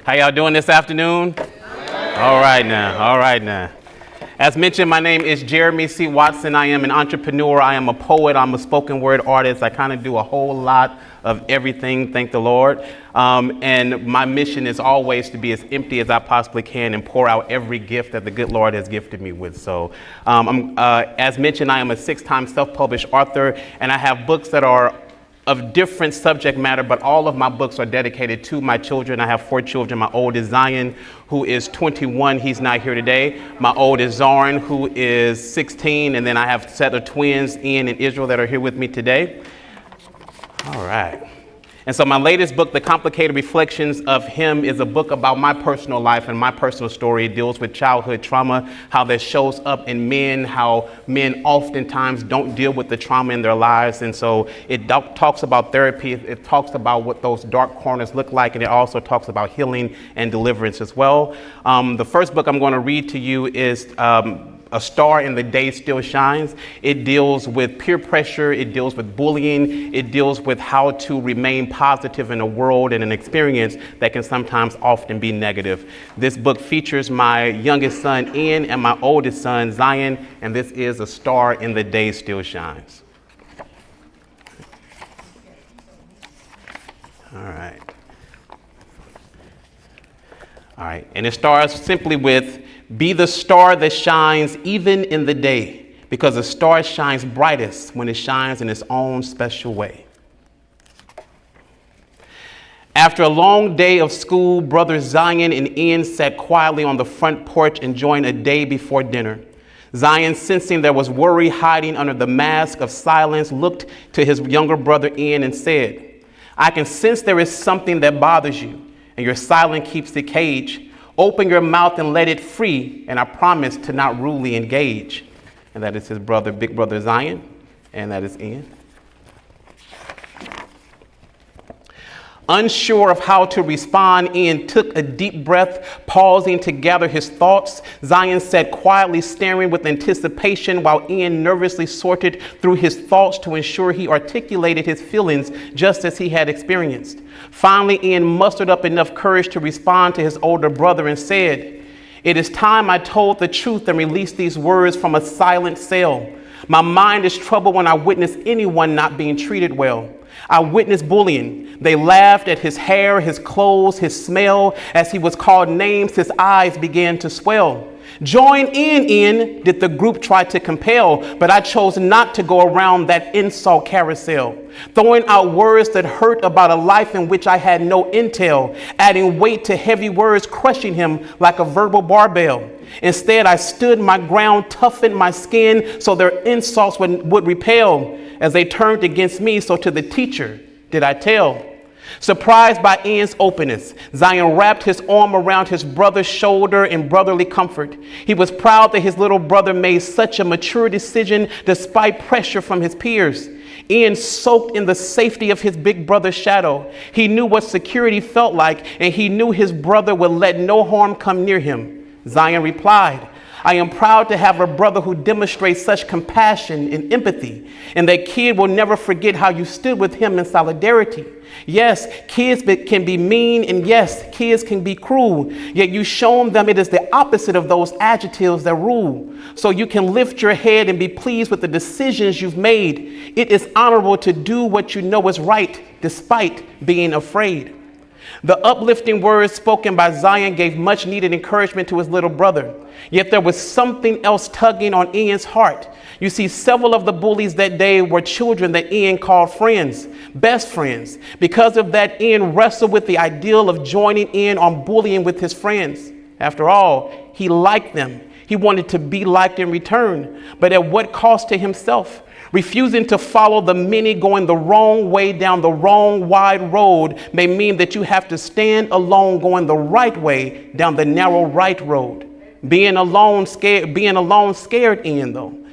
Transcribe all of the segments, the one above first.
How y'all doing this afternoon? All right now. As mentioned, my name is Jeremy C. Watson. I am an entrepreneur. I am a poet. I'm a spoken word artist. I kind of do a whole lot of everything, thank the Lord. And my mission is always to be as empty as I possibly can and pour out every gift that the good Lord has gifted me with. So as mentioned, I am a 6-time self-published author, and I have books that are of different subject matter, but all of my books are dedicated to my children. I have 4 children. My oldest, Zion, who is 21. He's not here today. My oldest, Zoran, who is 16. And then I have a set of twins, Ian and Israel, that are here with me today. All right. And so my latest book, The Complicated Reflections of Him, is a book about my personal life and my personal story. It deals with childhood trauma, how that shows up in men, how men oftentimes don't deal with the trauma in their lives. And so it talks about therapy. It talks about what those dark corners look like. And it also talks about healing and deliverance as well. The first book I'm going to read to you is A Star in the Day Still Shines. It deals with peer pressure. It deals with bullying. It deals with how to remain positive in a world and an experience that can sometimes often be negative. This book features my youngest son, Ian, and my oldest son, Zion, and this is A Star in the Day Still Shines. All right. And it starts simply with, be the star that shines even in the day, because a star shines brightest when it shines in its own special way. After a long day of school, brothers Zion and Ian sat quietly on the front porch enjoying a day before dinner. Zion, sensing there was worry hiding under the mask of silence, looked to his younger brother Ian and said, I can sense there is something that bothers you, and your silence keeps it caged. Open your mouth and let it free, and I promise to not rudely engage. And that is his brother, big brother Zion, and that is Ian. Unsure of how to respond, Ian took a deep breath, pausing to gather his thoughts. Zion sat quietly staring with anticipation while Ian nervously sorted through his thoughts to ensure he articulated his feelings just as he had experienced. Finally, Ian mustered up enough courage to respond to his older brother and said, it is time I told the truth and released these words from a silent cell. My mind is troubled when I witness anyone not being treated well. I witnessed bullying. They laughed at his hair, his clothes, his smell. As he was called names, his eyes began to swell. Join in, Ian, did the group try to compel, but I chose not to go around that insult carousel, throwing out words that hurt about a life in which I had no intel, adding weight to heavy words, crushing him like a verbal barbell. Instead, I stood my ground, toughened my skin so their insults would repel. As they turned against me, so to the teacher did I tell. Surprised by Ian's openness, Zion wrapped his arm around his brother's shoulder in brotherly comfort. He was proud that his little brother made such a mature decision despite pressure from his peers. Ian soaked in the safety of his big brother's shadow. He knew what security felt like, and he knew his brother would let no harm come near him. Zion replied, I am proud to have a brother who demonstrates such compassion and empathy, and that kid will never forget how you stood with him in solidarity. Yes, kids can be mean, and yes, kids can be cruel, yet you've shown them it is the opposite of those adjectives that rule. So you can lift your head and be pleased with the decisions you've made. It is honorable to do what you know is right, despite being afraid. The uplifting words spoken by Zion gave much needed encouragement to his little brother. Yet there was something else tugging on Ian's heart. You see, several of the bullies that day were children that Ian called friends, best friends. Because of that, Ian wrestled with the ideal of joining in on bullying with his friends. After all, he liked them. He wanted to be liked in return, but at what cost to himself? Refusing to follow the many going the wrong way down the wrong wide road may mean that you have to stand alone going the right way down the narrow right road. Being alone scared Ian, though.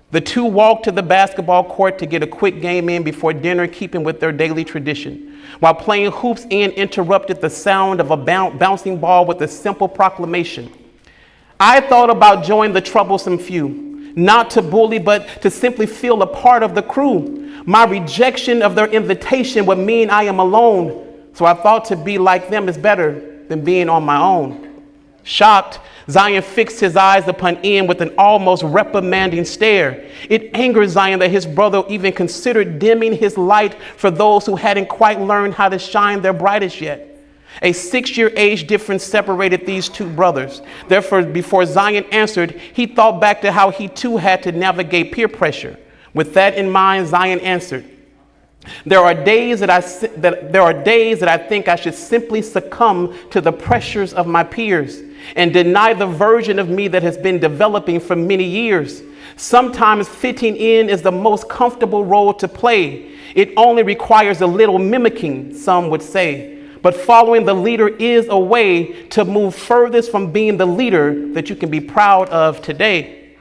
The two walked to the basketball court to get a quick game in before dinner, keeping with their daily tradition. While playing hoops, Ian interrupted the sound of a bouncing ball with a simple proclamation. I thought about joining the troublesome few. Not to bully, but to simply feel a part of the crew. My rejection of their invitation would mean I am alone. So I thought to be like them is better than being on my own. Shocked, Zion fixed his eyes upon Ian with an almost reprimanding stare. It angered Zion that his brother even considered dimming his light for those who hadn't quite learned how to shine their brightest yet. A 6-year age difference separated these two brothers. Therefore, before Zion answered, he thought back to how he too had to navigate peer pressure. With that in mind, Zion answered, There are days that I think I should simply succumb to the pressures of my peers and deny the version of me that has been developing for many years. Sometimes fitting in is the most comfortable role to play. It only requires a little mimicking, some would say. But following the leader is a way to move furthest from being the leader that you can be proud of today.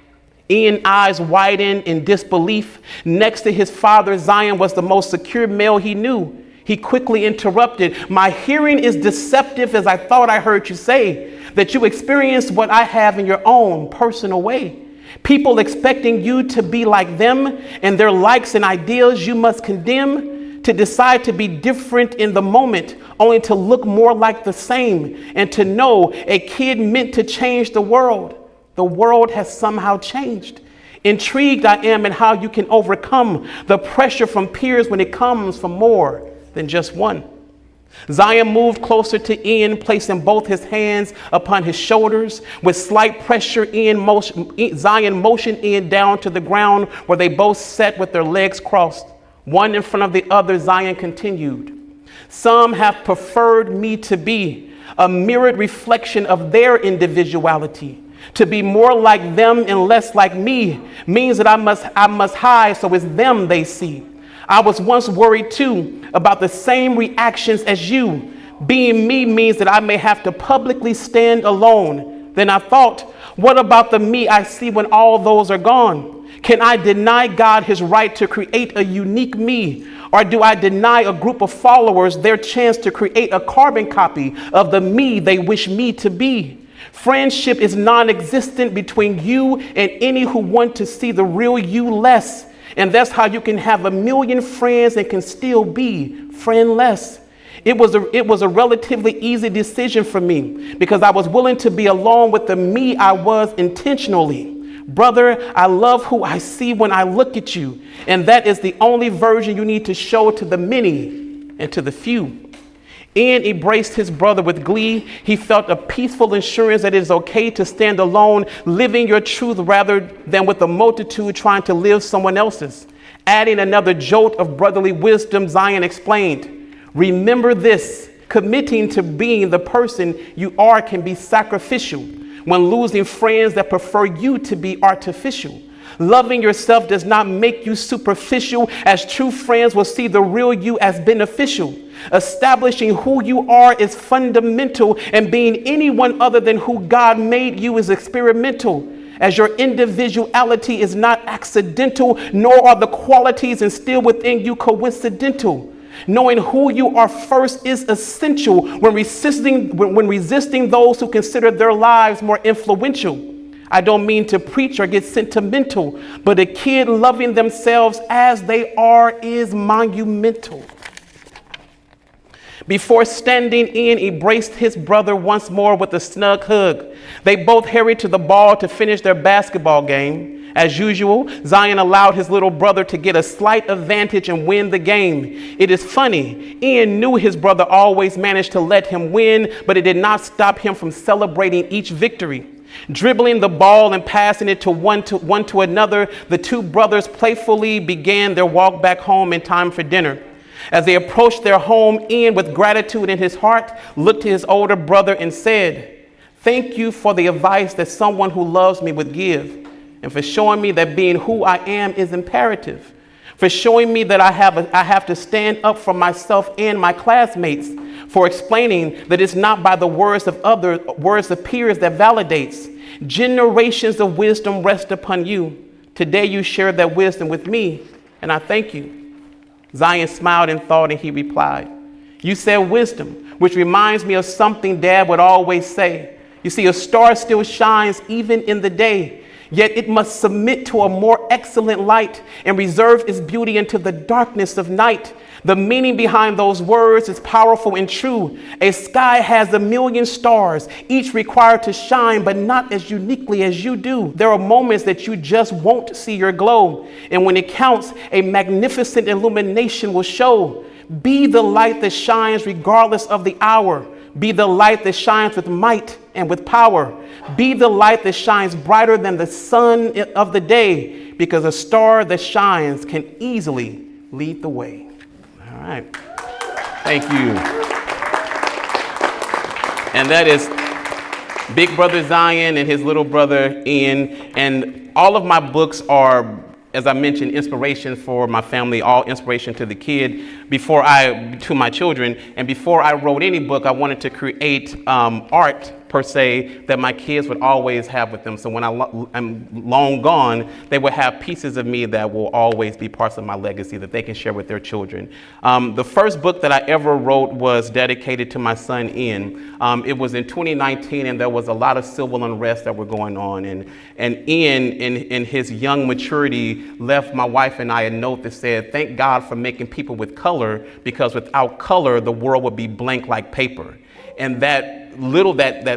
Ian's eyes widened in disbelief. Next to his father, Zion was the most secure male he knew. He quickly interrupted. My hearing is deceptive, as I thought I heard you say, that you experienced what I have in your own personal way. People expecting you to be like them and their likes and ideals you must condemn, to decide to be different in the moment, only to look more like the same, and to know a kid meant to change the world. The world has somehow changed. Intrigued I am in how you can overcome the pressure from peers when it comes from more than just one. Zion moved closer to Ian, placing both his hands upon his shoulders. With slight pressure, Zion motioned Ian down to the ground where they both sat with their legs crossed, one in front of the other. Zion continued, Some have preferred me to be a mirrored reflection of their individuality. To be more like them and less like me means that I must hide so it's them they see. I was once worried too about the same reactions as you. Being me means that I may have to publicly stand alone. Then I thought, what about the me I see when all those are gone? Can I deny God his right to create a unique me? Or do I deny a group of followers their chance to create a carbon copy of the me they wish me to be? Friendship is non-existent between you and any who want to see the real you less. And that's how you can have a million friends and can still be friendless. It was a relatively easy decision for me because I was willing to be alone with the me I was intentionally. Brother, I love who I see when I look at you. And that is the only version you need to show to the many and to the few. Ian embraced his brother with glee. He felt a peaceful assurance that it is okay to stand alone, living your truth rather than with a multitude trying to live someone else's. Adding another jolt of brotherly wisdom, Zion explained, Remember this, committing to being the person you are can be sacrificial when losing friends that prefer you to be artificial. Loving yourself does not make you superficial, as true friends will see the real you as beneficial. Establishing who you are is fundamental, and being anyone other than who God made you is experimental, as your individuality is not accidental, nor are the qualities instilled within you coincidental. Knowing who you are first is essential when resisting those who consider their lives more influential. I don't mean to preach or get sentimental, but a kid loving themselves as they are is monumental. Before standing, Ian embraced his brother once more with a snug hug. They both hurried to the ball to finish their basketball game. As usual, Zion allowed his little brother to get a slight advantage and win the game. It is funny, Ian knew his brother always managed to let him win, but it did not stop him from celebrating each victory. Dribbling the ball and passing it to one to another, the two brothers playfully began their walk back home in time for dinner. As they approached their home, Ian, with gratitude in his heart, looked to his older brother and said, Thank you for the advice that someone who loves me would give, and for showing me that being who I am is imperative, for showing me that I have to stand up for myself and my classmates, for explaining that it's not by the words of peers that validates. Generations of wisdom rest upon you. Today you shared that wisdom with me, and I thank you. Zion smiled in thought, and he replied, You said wisdom, which reminds me of something Dad would always say. You see, a star still shines even in the day. Yet it must submit to a more excellent light and reserve its beauty into the darkness of night. The meaning behind those words is powerful and true. A sky has a million stars, each required to shine, but not as uniquely as you do. There are moments that you just won't see your glow. And when it counts, a magnificent illumination will show. Be the light that shines regardless of the hour. Be the light that shines with might and with power. Be the light that shines brighter than the sun of the day, because a star that shines can easily lead the way. All right. Thank you. And that is Big Brother Zion and his little brother Ian. And all of my books are, as I mentioned, inspiration for my family, all inspiration to the kid, to my children. And before I wrote any book, I wanted to create art, per se, that my kids would always have with them. So when I'm long gone, they will have pieces of me that will always be parts of my legacy that they can share with their children. The first book that I ever wrote was dedicated to my son, Ian. It was in 2019, and there was a lot of civil unrest that were going on. And Ian, in his young maturity, left my wife and I a note that said, "Thank God for making people with color, because without color, the world would be blank like paper." And that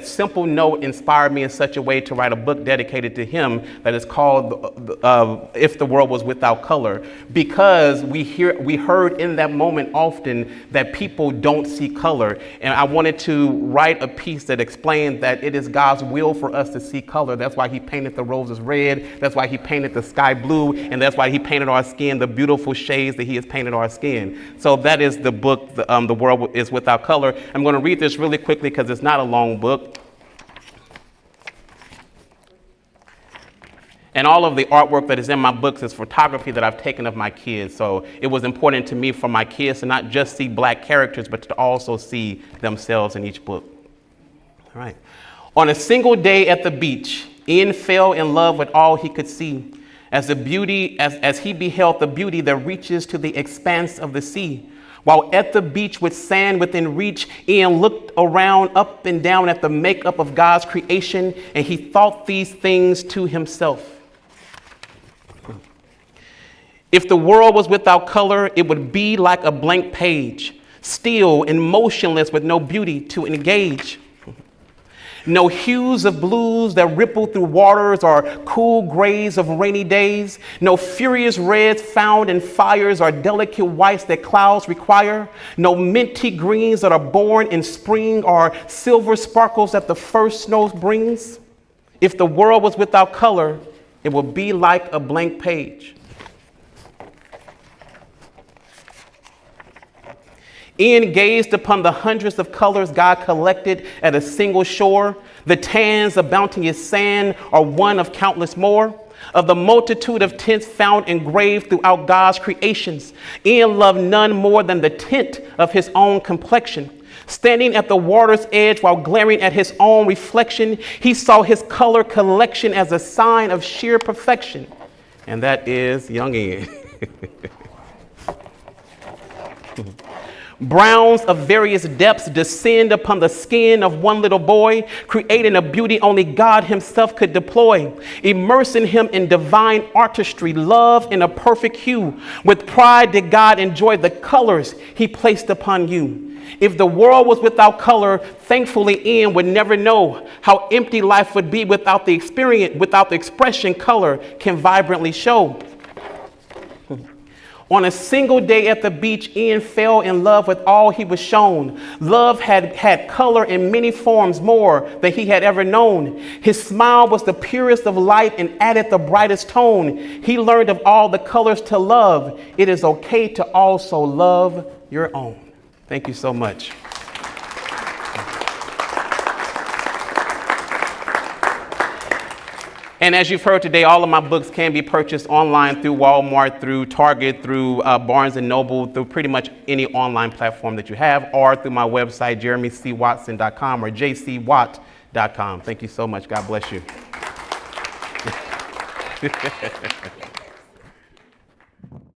simple note inspired me in such a way to write a book dedicated to him that is called If the World Was Without Color, because we heard in that moment often that people don't see color. And I wanted to write a piece that explained that it is God's will for us to see color. That's why he painted the roses red. That's why he painted the sky blue. And that's why he painted our skin the beautiful shades that he has painted our skin. So that is the book, The World Is Without Color. I'm going to read this really quickly because it's not a long book. And all of the artwork that is in my books is photography that I've taken of my kids. So it was important to me for my kids to not just see black characters, but to also see themselves in each book. All right. On a single day at the beach, Ian fell in love with all he could see, as he beheld the beauty that reaches to the expanse of the sea. While at the beach with sand within reach, Ian looked around up and down at the makeup of God's creation, and he thought these things to himself. If the world was without color, it would be like a blank page, still and motionless with no beauty to engage. No hues of blues that ripple through waters or cool grays of rainy days. No furious reds found in fires or delicate whites that clouds require. No minty greens that are born in spring or silver sparkles that the first snow brings. If the world was without color, it would be like a blank page. Ian gazed upon the hundreds of colors God collected at a single shore. The tans of bounteous sand are one of countless more. Of the multitude of tints found engraved throughout God's creations, Ian loved none more than the tint of his own complexion. Standing at the water's edge while glaring at his own reflection, he saw his color collection as a sign of sheer perfection. And that is young Ian. Browns of various depths descend upon the skin of one little boy, creating a beauty only God himself could deploy, immersing him in divine artistry, love in a perfect hue. With pride did God enjoy the colors he placed upon you. If the world was without color, thankfully Ian would never know how empty life would be without the experience, without the expression color can vibrantly show. On a single day at the beach, Ian fell in love with all he was shown. Love had color in many forms more than he had ever known. His smile was the purest of light and added the brightest tone. He learned of all the colors to love. It is okay to also love your own. Thank you so much. And as you've heard today, all of my books can be purchased online through Walmart, through Target, through Barnes & Noble, through pretty much any online platform that you have, or through my website, jeremycwatson.com or jcwatt.com. Thank you so much. God bless you.